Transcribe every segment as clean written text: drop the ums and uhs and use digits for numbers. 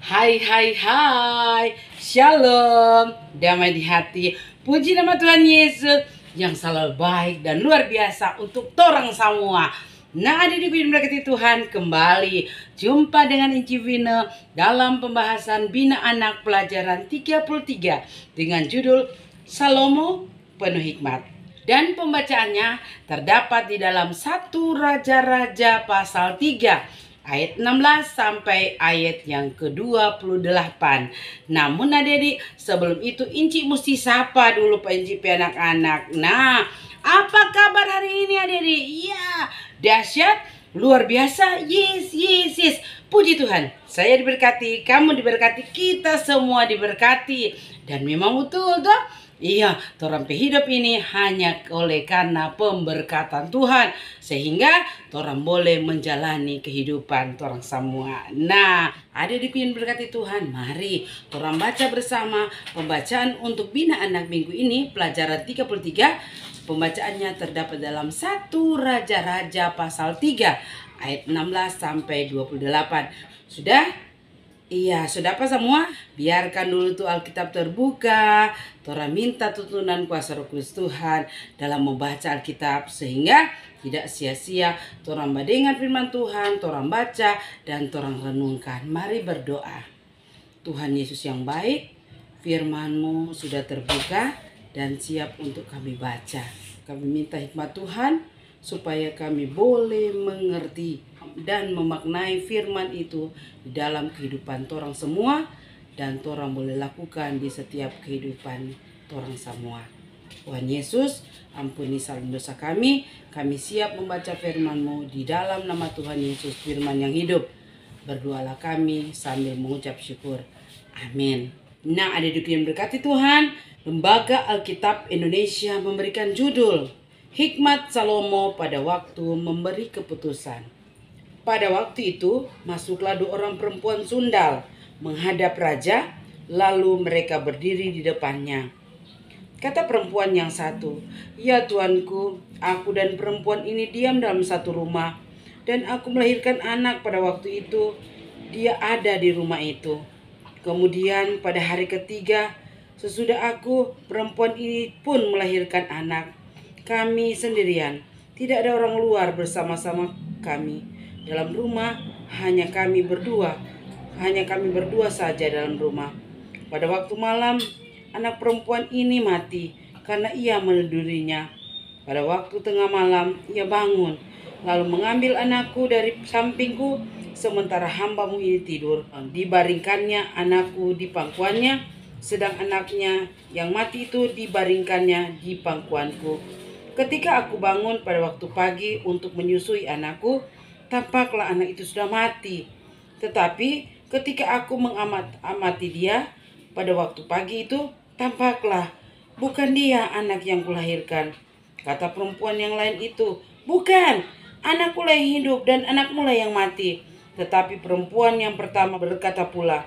Hai hai hai, shalom, damai di hati. Puji nama Tuhan Yesus yang selalu baik dan luar biasa untuk torang semua. Nah, adik berkati Tuhan, kembali jumpa dengan Inci Vina dalam pembahasan Bina Anak pelajaran 33 dengan judul Salomo Penuh Hikmat. Dan pembacaannya terdapat di dalam 1 Raja-Raja pasal 3 ayat 16 sampai ayat yang ke-28. Namun adik-adik, sebelum itu Inci mesti sapa dulu Pak Inci anak-anak. Nah, apa kabar hari ini adik-adik? Iya, dahsyat, luar biasa. Yes. Puji Tuhan, saya diberkati, kamu diberkati, kita semua diberkati. Dan memang betul toh? Iya, torang hidup ini hanya oleh karena pemberkatan Tuhan, sehingga torang boleh menjalani kehidupan torang semua. Nah, adik-adikku yang berkati Tuhan, mari torang baca bersama pembacaan untuk Bina Anak minggu ini, pelajaran 33. Pembacaannya terdapat dalam 1 Raja-Raja pasal 3 ayat 16 sampai 28. Sudah? Iya, sudah apa semua? Biarkan dulu tuh Alkitab terbuka. Torang minta tuntunan kuasa Roh Kudus Tuhan dalam membaca Alkitab, sehingga tidak sia-sia torang mendengar firman Tuhan, torang baca dan torang renungkan. Mari berdoa. Tuhan Yesus yang baik, firman-Mu sudah terbuka dan siap untuk kami baca. Kami minta hikmat Tuhan supaya kami boleh mengerti dan memaknai firman itu di dalam kehidupan torang semua, dan torang boleh lakukan di setiap kehidupan torang semua. Tuhan Yesus, ampuni salah dosa kami siap membaca firman-Mu di dalam nama Tuhan Yesus, firman yang hidup. Berdoalah kami sambil mengucap syukur. Amin. Nah, adik-adik yang berkati Tuhan, Lembaga Alkitab Indonesia memberikan judul Hikmat Salomo pada waktu memberi keputusan. Pada waktu itu, masuklah 2 orang perempuan sundal menghadap raja, lalu mereka berdiri di depannya. Kata perempuan yang satu, "Ya Tuanku, aku dan perempuan ini diam dalam satu rumah, dan aku melahirkan anak pada waktu itu. Dia ada di rumah itu. Kemudian pada hari ketiga, sesudah aku, perempuan ini pun melahirkan anak. Kami sendirian, tidak ada orang luar bersama-sama kami. Dalam rumah hanya kami berdua saja dalam rumah. Pada waktu malam, anak perempuan ini mati karena ia menidurinya. Pada waktu tengah malam, ia bangun, lalu mengambil anakku dari sampingku, sementara hamba-Mu ini tidur. Dibaringkannya anakku di pangkuannya, sedang anaknya yang mati itu dibaringkannya di pangkuanku. Ketika aku bangun pada waktu pagi untuk menyusui anakku, tampaklah anak itu sudah mati. Tetapi ketika aku mengamati dia pada waktu pagi itu, tampaklah bukan dia anak yang kulahirkan. Kata perempuan yang lain itu, "Bukan, anakku lah yang hidup dan anakmu lah yang mati." Tetapi perempuan yang pertama berkata pula,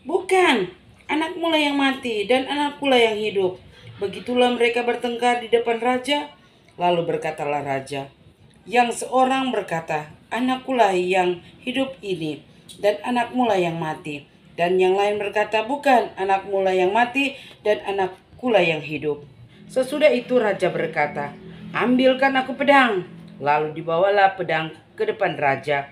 "Bukan, anakmu lah yang mati dan anakku lah yang hidup." Begitulah mereka bertengkar di depan raja. Lalu berkatalah raja, yang seorang berkata, "Anakku lah yang hidup ini dan anakmu lah yang mati." Dan yang lain berkata, "Bukan, anakmu lah yang mati dan anakku lah yang hidup." Sesudah itu raja berkata, "Ambilkan aku pedang." Lalu dibawalah pedang ke depan raja.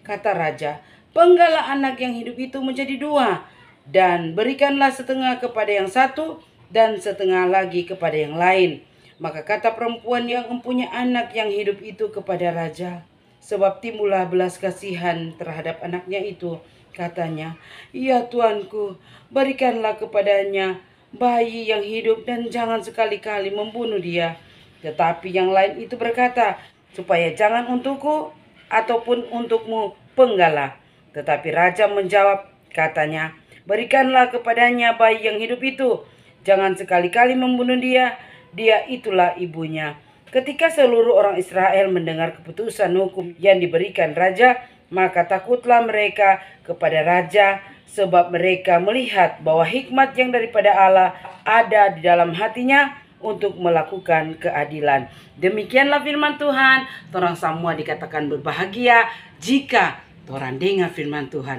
Kata raja, "Penggalah anak yang hidup itu menjadi 2, dan berikanlah setengah kepada yang satu dan setengah lagi kepada yang lain." Maka kata perempuan yang mempunyai anak yang hidup itu kepada raja, sebab timbullah belas kasihan terhadap anaknya itu. Katanya, "Ya Tuanku, berikanlah kepadanya bayi yang hidup dan jangan sekali-kali membunuh dia." Tetapi yang lain itu berkata, "Supaya jangan untukku ataupun untukmu penggalah." Tetapi raja menjawab, katanya, "Berikanlah kepadanya bayi yang hidup itu. Jangan sekali-kali membunuh dia. Dia itulah ibunya." Ketika seluruh orang Israel mendengar keputusan hukum yang diberikan raja, maka takutlah mereka kepada raja, sebab mereka melihat bahwa hikmat yang daripada Allah ada di dalam hatinya untuk melakukan keadilan. Demikianlah firman Tuhan. Torang semua dikatakan berbahagia jika Torang dengar firman Tuhan,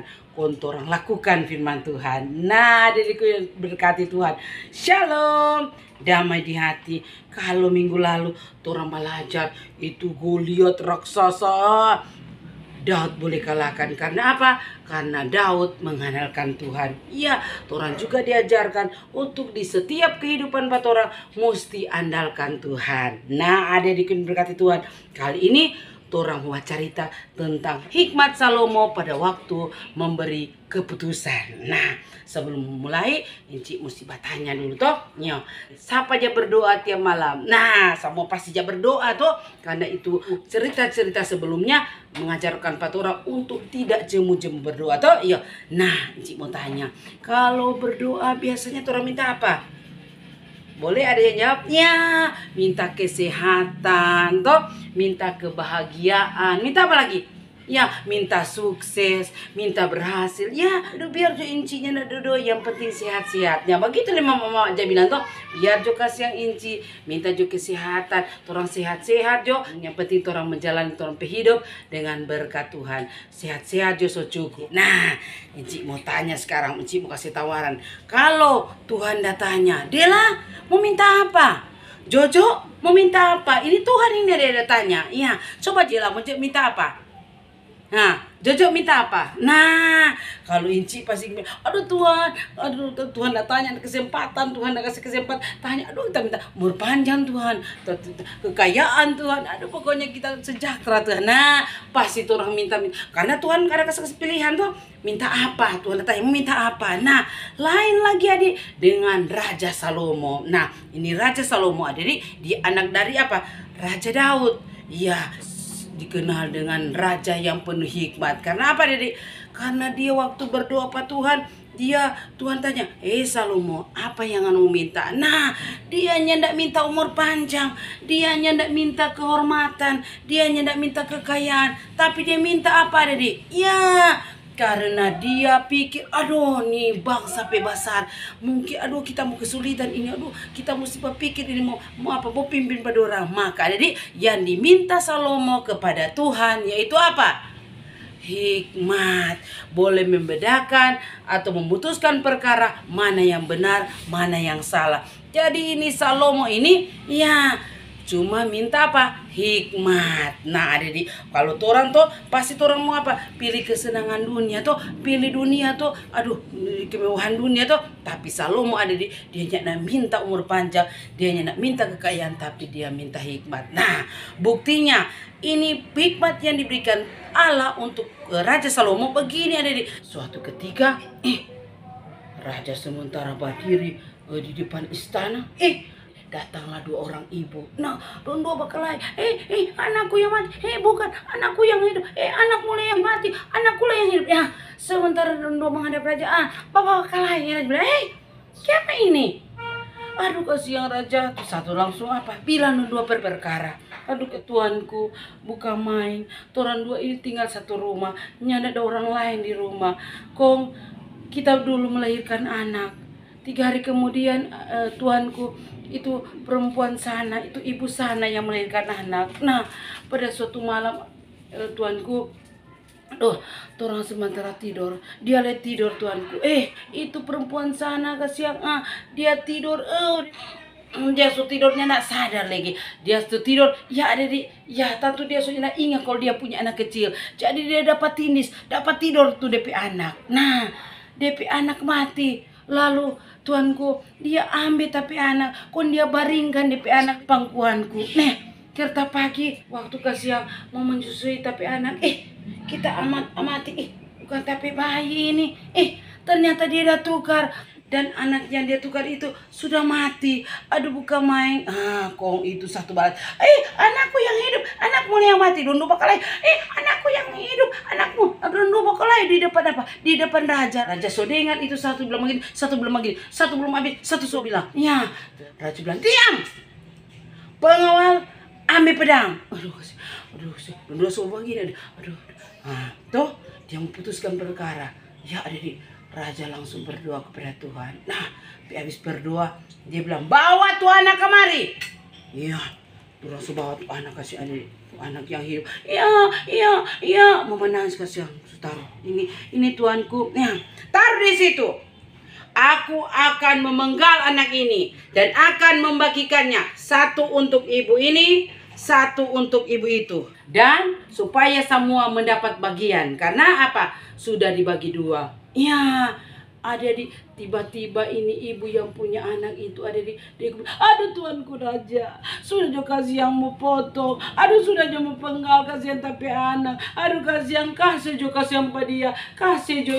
torang lakukan firman Tuhan. Nah, diriku yang berkati Tuhan. Shalom, damai di hati. Kalau minggu lalu torang belajar itu Goliat raksasa, Daud boleh kalahkan. Karena apa? Karena Daud mengandalkan Tuhan. Iya, torang juga diajarkan untuk di setiap kehidupan orang mesti andalkan Tuhan. Nah, adik-adik berkati Tuhan. Kali ini torang mau cerita tentang hikmat Salomo pada waktu memberi keputusan. Nah, sebelum mulai, Encik mesti bertanya dulu toh. Nyo, siapa aja berdoa tiap malam? Nah, semua pasti aja berdoa toh. Karena itu cerita-cerita sebelumnya mengajarkan orang untuk tidak jemu-jemu berdoa toh. Iya. Nah, Encik mau tanya, kalau berdoa biasanya orang minta apa? Boleh ada yang jawab? Ya, minta kesehatan, toh, minta kebahagiaan, minta apa lagi? Ya, minta sukses, minta berhasil. Ya, biar jo incinya dodo, yang penting sehat-sehat. Ya, begitu lima mama aja bilang toh, biar jo kasih yang inci, minta jo kesehatan, orang sehat-sehat jo. Yang penting orang menjalani orang hidup dengan berkat Tuhan. Sehat-sehat jo so cukup. Nah, Inci mau tanya sekarang, Inci mau kasih tawaran. Kalau Tuhan datanya, Dela mau minta apa? Jojo mau minta apa? Ini Tuhan ini ada tanya. Iya, coba Dela mau minta apa? Nah, Jojo minta apa? Nah, kalau Inci pasti bilang, aduh Tuhan datanya ada kesempatan, Tuhan ada kasih kesempatan, tanya, aduh kita minta umur panjang Tuhan, kekayaan Tuhan, aduh pokoknya kita sejahtera Tuhan. Nah, pasti orang minta, karena Tuhan ada kasih pilihan tuh, minta apa? Tuhan datanya mau minta apa? Nah, lain lagi adik dengan Raja Salomo. Nah, ini Raja Salomo adik, dia anak dari apa? Raja Daud. Iya, dikenal dengan raja yang penuh hikmat. Karena apa, Dede? Karena dia waktu berdoa Pak Tuhan, Tuhan tanya, Salomo, apa yang kamu minta? Nah, dia nyendak minta umur panjang, dia nyendak minta kehormatan, dia nyendak minta kekayaan, tapi dia minta apa, Dede? Ya, karena dia pikir, aduh nih bangsa besar, mungkin aduh kita mau kesulitan ini, aduh kita mesti berpikir ini mau apa, mau pimpin pada orang. Maka jadi yang diminta Salomo kepada Tuhan yaitu apa? Hikmat, boleh membedakan atau memutuskan perkara mana yang benar, mana yang salah. Jadi ini Salomo ini ya cuma minta apa? Hikmat. Nah, adik, kalau orang tuh pasti orang mau apa? Pilih kesenangan dunia tuh, pilih dunia tuh, aduh, kemewahan dunia tuh. Tapi Salomo adik, dia nggak minta umur panjang, dia nggak minta kekayaan, tapi dia minta hikmat. Nah, buktinya ini hikmat yang diberikan Allah untuk Raja Salomo begini adik. Suatu ketika, Raja sementara berdiri di depan istana, datanglah dua orang ibu. Nah, dua berkelahi. Anakku yang mati. Bukan, anakku yang hidup. Anak mulai yang mati. Anakku lah yang hidup. Ya, sementara dua menghadap raja. Bapak berkelahi. Raja bilang, siapa ini? Aduh, kasihan raja. Tuh satu langsung apa? Bilang dua perkara. Aduh, Tuanku, bukan main. Orang dua ini tinggal satu rumah. Nyada ada orang lain di rumah. Kong, kita dulu melahirkan anak. 3 hari kemudian, Tuanku, itu perempuan sana, itu ibu sana yang melahirkan anak. Nah, pada suatu malam, Tuanku, orang sementara tidur, dia lihat tidur Tuanku. Itu perempuan sana kasihan, dia tidur, dia tidurnya nak sadar lagi. Dia tidur, ya ada tentu dia sudah ingat kalau dia punya anak kecil. Jadi dia dapat tidur tuh DP anak. Nah, DP anak mati. Lalu Tuanku, dia ambil tapi anak, kon dia baringkan DP anak pangkuanku. Kerta pagi waktu kasihan mau menyusui tapi anak, kita amati, bukan tapi bayi ini, ternyata dia dah tukar. Dan anak yang dia tukar itu sudah mati. Aduh, bukan main. Kong itu satu balas. Anakku yang hidup, anakmu yang mati. Dundu bakal anakku yang hidup, anakmu. Dundu bakal di depan apa? Di depan raja. Raja sodengan itu satu bilang begini, satu bilang begini, satu belum habis, satu so bilang. Ya, raja bilang, diam. Pengawal, ambil pedang. Aduh, dundu so begini. Aduh. Tuh, dia memutuskan perkara. Ya, adik. Raja langsung berdoa kepada Tuhan. Nah, habis berdoa, dia bilang, bawa tuh anak kemari. Iya, Orang sebawa tuh anak kasih adik, tuh anak yang hidup. Iya, iya, iya. Mama nangis kasih yang taruh. Ini tuanku. Ya, taruh di situ. Aku akan memenggal anak ini dan akan membagikannya, satu untuk ibu ini, satu untuk ibu itu. Dan supaya semua mendapat bagian. Karena apa? Sudah dibagi dua. Ya, ada di tiba-tiba ini ibu yang punya anak itu ada di aduh tuanku raja, sudah jo kasih yang mau potong, aduh sudah jo mau penggal kasihan tapi anak, aduh kasihan kasih jo kasih yang dia, kasih jo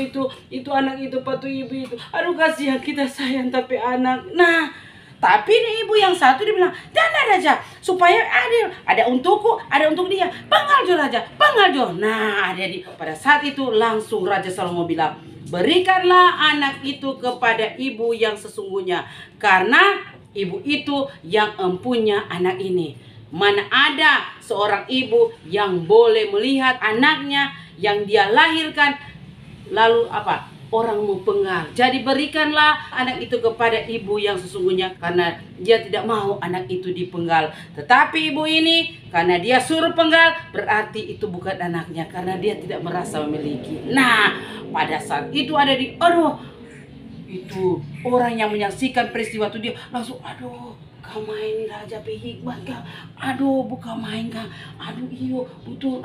itu anak itu patu ibu itu, aduh kasihan kita sayang tapi anak. Nah, tapi ini ibu yang satu dia bilang, jangan raja, supaya adil, ada untukku, ada untuk dia, penggal jo raja, penggal jo. Nah, ada di pada saat itu langsung Raja Salomo bilang, berikanlah anak itu kepada ibu yang sesungguhnya, karena ibu itu yang empunya anak ini. Mana ada seorang ibu yang boleh melihat anaknya yang dia lahirkan lalu apa? Orang mau penggal. Jadi berikanlah anak itu kepada ibu yang sesungguhnya, karena dia tidak mau anak itu dipenggal. Tetapi ibu ini karena dia suruh penggal, berarti itu bukan anaknya, karena dia tidak merasa memiliki. Nah, pada saat itu ada di itu orang yang menyaksikan peristiwa itu dia langsung kau main Raja Hikmat kah? Aduh bukan main kah? Aduh iyo betul.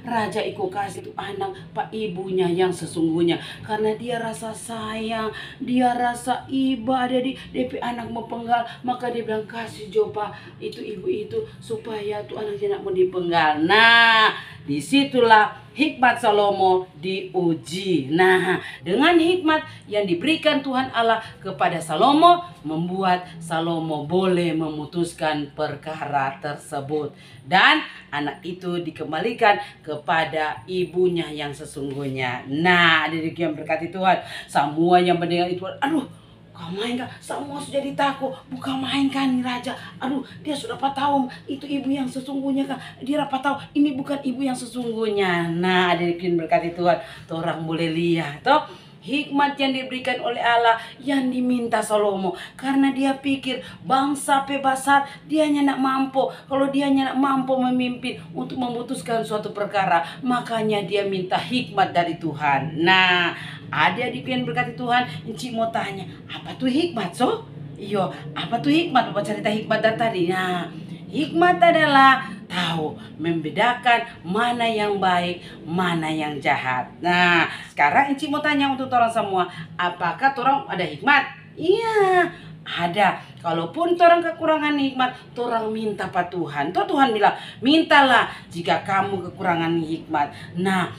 Raja iko kasih itu anak pak ibunya yang sesungguhnya, karena dia rasa sayang, dia rasa iba ada di DP anak mau penggal, maka dia bilang kasih coba itu ibu itu supaya tuh anaknya nak mau dipenggal. Nah, disitulah hikmat Salomo diuji. Nah, dengan hikmat yang diberikan Tuhan Allah kepada Salomo, membuat Salomo boleh memutuskan perkara tersebut. Dan anak itu dikembalikan kepada ibunya yang sesungguhnya. Nah, adik-adik yang berkati Tuhan, semua yang mendengar itu, aduh, kau main kan? Semua sudah ditakut. Bukan main kan nih Raja. Aduh, dia sudah tahu itu ibu yang sesungguhnya kan. Dia dapat tahu ini bukan ibu yang sesungguhnya. Nah, adik yang berkati Tuhan, orang boleh lihat toh hikmat yang diberikan oleh Allah yang diminta Salomo, karena dia pikir bangsa pebasar dia nak mampu. Kalau dia nak mampu memimpin untuk memutuskan suatu perkara, makanya dia minta hikmat dari Tuhan. Nah, adik-adik yang berkati Tuhan, Encik mau tanya, apa tuh hikmat so? Iyo, apa tuh hikmat? Bapak cerita hikmat dari tadi. Nah, hikmat adalah tahu membedakan mana yang baik, mana yang jahat. Nah, sekarang Encik mau tanya untuk orang semua, apakah orang ada hikmat? Iya, ada. Kalaupun orang kekurangan hikmat, orang minta pada Tuhan. Tuh Tuhan bilang, mintalah jika kamu kekurangan hikmat. Nah,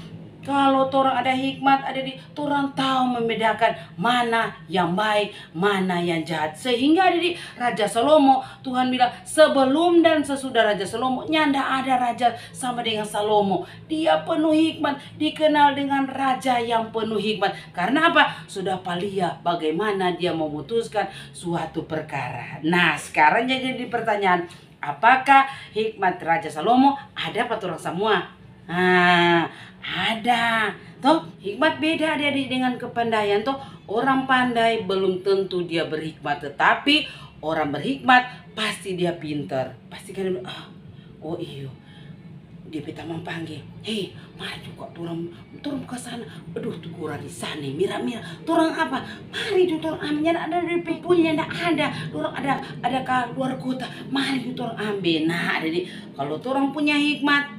kalau orang ada hikmat, ada di orang tahu membedakan mana yang baik, mana yang jahat. Sehingga ada di Raja Salomo, Tuhan bilang sebelum dan sesudah Raja Salomo, nyanda ada raja sama dengan Salomo. Dia penuh hikmat, dikenal dengan raja yang penuh hikmat. Karena apa? Sudah palia bagaimana dia memutuskan suatu perkara. Nah, sekarang jadi pertanyaan, apakah hikmat Raja Salomo ada pada orang semua? Ada. Toh hikmat beda dia dengan kepandaian. Toh orang pandai belum tentu dia berhikmat, tetapi orang berhikmat pasti dia pintar. Pasti kan oh iyo dia peta panggil, hei mari kok turun ke sana. Aduh tuh kurang di sana mira turun apa, mari tuh turun ambil, ada di punya ada turun ada ke luar kota, mari tuh turun ambil. Nah, jadi kalau turun punya hikmat,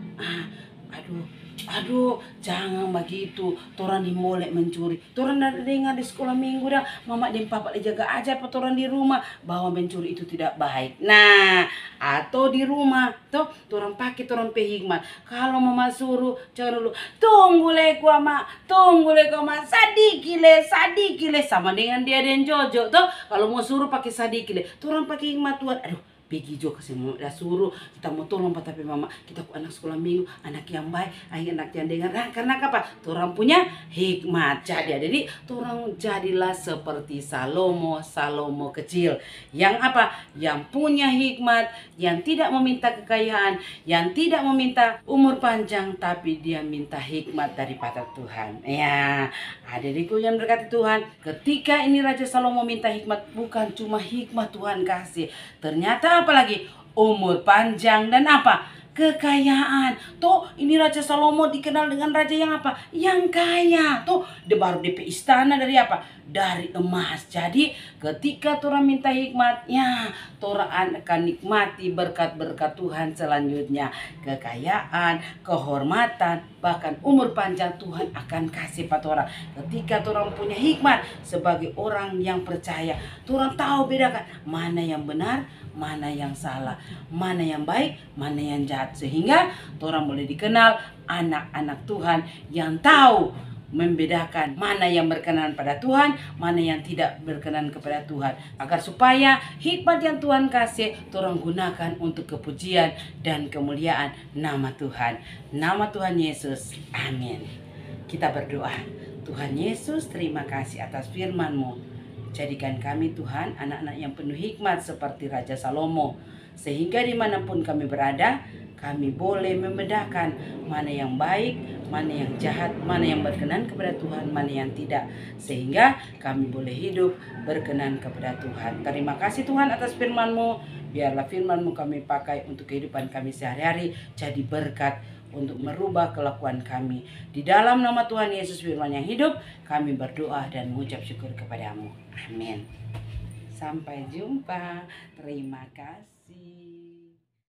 aduh jangan begitu, toran dimolek mencuri. Toran dengar di sekolah minggu dah mama dan papa jaga aja apa toran di rumah bahwa mencuri itu tidak baik. Nah, atau di rumah toh toran pakai toran hikmat. Kalau mama suruh jangan dulu tunggu leku ama sadikile sama dengan dia dan Jojo toh. Kalau mau suruh pakai sadikile, toran pakai hikmat Tuhan. Aduh, pergi juga kasih mama dah suruh kita mau tolong tapi mama kita anak sekolah minggu, anak yang baik, anak yang dengar. Nah, karena apa? Orang punya hikmat. Jadi orang jadilah seperti Salomo kecil yang apa? Yang punya hikmat, yang tidak meminta kekayaan, yang tidak meminta umur panjang, tapi dia minta hikmat daripada Tuhan. Ya, adikku yang berkati Tuhan, ketika ini Raja Salomo minta hikmat, bukan cuma hikmat Tuhan kasih, ternyata apalagi umur panjang, dan apa? Kekayaan. Tuh, ini Raja Salomo dikenal dengan raja yang apa? Yang kaya. Tuh, dia baru DP istana dari apa? Dari emas. Jadi, ketika Torah minta hikmatnya, Torah akan nikmati berkat-berkat Tuhan selanjutnya. Kekayaan, kehormatan, bahkan umur panjang Tuhan akan kasih pada Torah. Ketika Torah punya hikmat sebagai orang yang percaya, Torah tahu bedakan mana yang benar, mana yang salah, mana yang baik, mana yang jahat. Sehingga orang boleh dikenal anak-anak Tuhan yang tahu membedakan mana yang berkenan pada Tuhan, mana yang tidak berkenan kepada Tuhan, agar supaya hikmat yang Tuhan kasih orang gunakan untuk kepujian dan kemuliaan nama Tuhan. Nama Tuhan Yesus. Amin. Kita berdoa. Tuhan Yesus, terima kasih atas firman-Mu. Jadikan kami Tuhan anak-anak yang penuh hikmat seperti Raja Salomo, sehingga dimanapun kami berada, kami boleh membedakan mana yang baik, mana yang jahat, mana yang berkenan kepada Tuhan, mana yang tidak, sehingga kami boleh hidup berkenan kepada Tuhan. Terima kasih Tuhan atas firman-Mu. Biarlah firman-Mu kami pakai untuk kehidupan kami sehari-hari, jadi berkat untuk merubah kelakuan kami. Di dalam nama Tuhan Yesus firman yang hidup, kami berdoa dan mengucap syukur kepada-Mu. Amin. Sampai jumpa. Terima kasih.